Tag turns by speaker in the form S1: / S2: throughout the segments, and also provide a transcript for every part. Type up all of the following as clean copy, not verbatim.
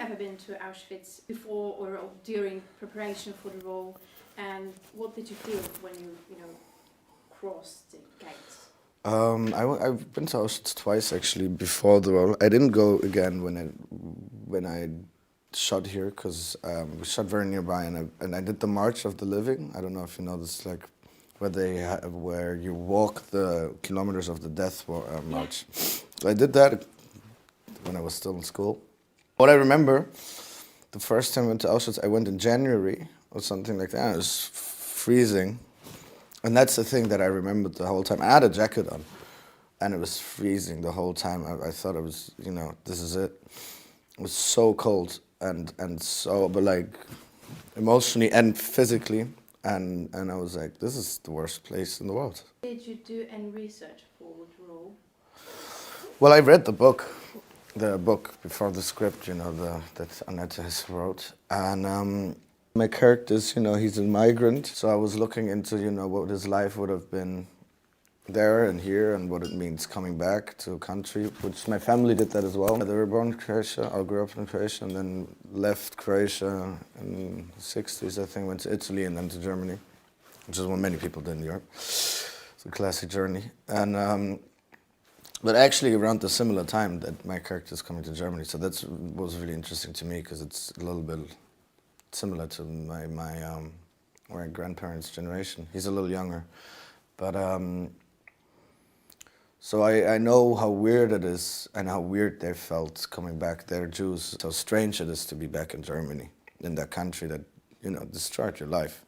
S1: ever been to Auschwitz before or during preparation for the role? And what did you feel when you crossed the gates?
S2: I've been to Auschwitz twice actually before the role. I didn't go again when I shot here because we shot very nearby, and I did the March of the Living. I don't know if you know this, like where you walk the kilometers of the death march. So I did that when I was still in school. What I remember, the first time I went to Auschwitz, I went in January or something like that. It was freezing. And that's the thing that I remembered the whole time. I had a jacket on, and it was freezing the whole time. I thought it was, this is it. It was so cold and so, but like, emotionally and physically. And I was like, this is the worst place in the world.
S1: Did you do any research for the role?
S2: Well, I read the book before the script, that Altaras wrote. And my character's, he's a migrant. So I was looking into, what his life would have been there and here and what it means coming back to a country, which my family did that as well. They were born in Croatia, or grew up in Croatia, and then left Croatia in the 60s, I think, went to Italy and then to Germany, which is what many people did in Europe. It's a classic journey. And but actually around the similar time that my character is coming to Germany, so that was really interesting to me because it's a little bit similar to my grandparents' generation. He's a little younger, but so I know how weird it is and how weird they felt coming back. They're Jews, how strange it is to be back in Germany, in that country that destroyed your life.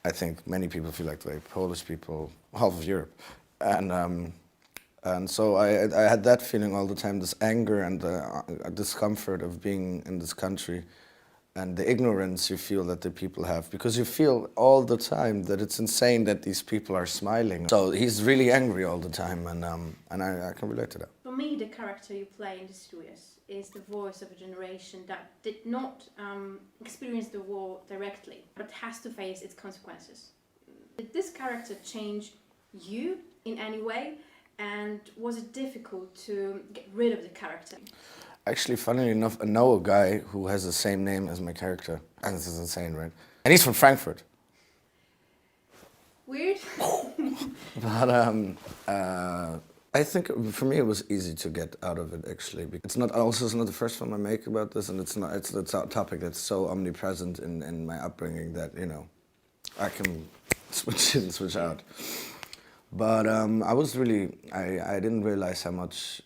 S2: I think many people feel like the way Polish people, half of Europe, and so I had that feeling all the time, this anger and the discomfort of being in this country and the ignorance you feel that the people have, because you feel all the time that it's insane that these people are smiling. So he's really angry all the time, and I can relate to that.
S1: For me, the character you play in the series is the voice of a generation that did not experience the war directly, but has to face its consequences. Did this character change you in any way? And was it difficult to get rid of the character?
S2: Actually, funnily enough, I know a guy who has the same name as my character. And this is insane, right? And he's from Frankfurt.
S1: Weird.
S2: But I think for me it was easy to get out of it, actually. It's not the first film I make about this, and it's a topic that's so omnipresent in my upbringing that, I can switch in and switch out. But I didn't realize how much,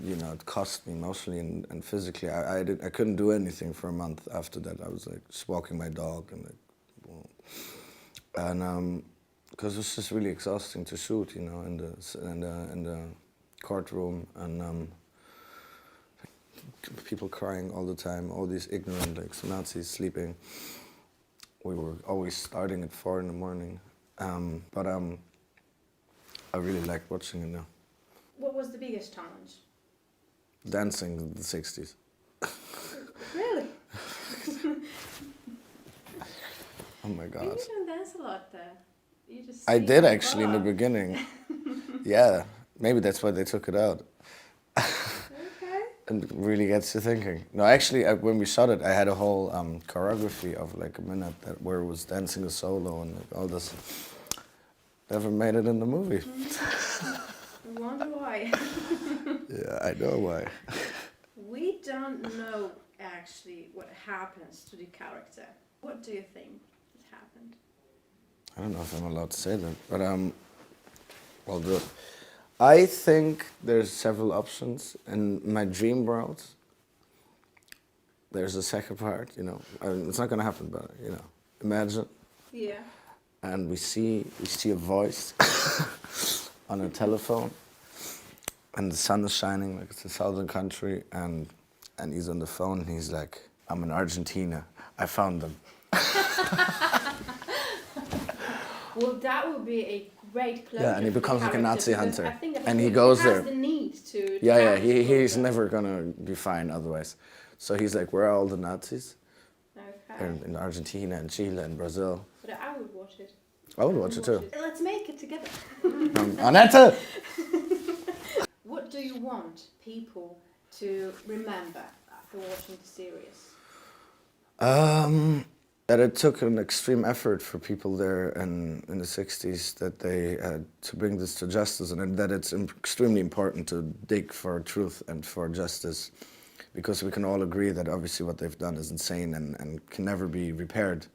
S2: it cost me emotionally and physically. I couldn't do anything for a month after that. I was like just walking my dog and because it was just really exhausting to shoot, in the courtroom and people crying all the time, all these ignorant Nazis sleeping. We were always starting at 4 a.m. But I really liked watching it now.
S1: What was the biggest challenge?
S2: Dancing in the 60s.
S1: Really?
S2: Oh my God.
S1: You don't dance a lot there. You just
S2: I did actually in the beginning. Yeah, maybe that's why they took it out.
S1: Okay.
S2: And it really gets you thinking. No, actually, when we shot it, I had a whole choreography of like a minute where it was dancing a solo and like, all this. Never made it in the movie.
S1: I wonder why.
S2: Yeah, I know why.
S1: We don't know actually what happens to the character. What do you think has happened?
S2: I don't know if I'm allowed to say that, but I'll do it. I think there's several options. In my dream world, there's a second part, it's not gonna happen, but imagine.
S1: Yeah.
S2: And we see a voice on a telephone, and the sun is shining, like it's a southern country, and he's on the phone, and he's like, I'm in Argentina, I found them.
S1: Well, that would be a great closure.
S2: Yeah, and he becomes like a Nazi hunter, and
S1: he
S2: goes there.
S1: The need to
S2: He's never gonna be fine otherwise. So he's like, where are all the Nazis?
S1: Okay.
S2: They're in Argentina and Chile and Brazil.
S1: But I would watch it.
S2: I would watch it too.
S1: Let's make it together.
S2: Annette!
S1: What do you want people to remember after watching the series?
S2: That it took an extreme effort for people there in the 60s that they to bring this to justice, and that it's extremely important to dig for truth and for justice, because we can all agree that obviously what they've done is insane and can never be repaired.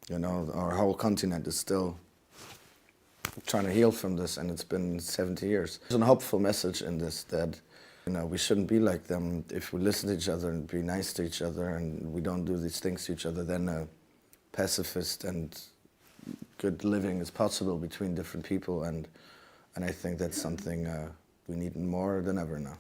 S2: You know, our whole continent is still trying to heal from this, and it's been 70 years. There's a hopeful message in this that, you know, we shouldn't be like them. If we listen to each other and be nice to each other and we don't do these things to each other, then pacifist and good living is possible between different people, and I think that's something we need more than ever now.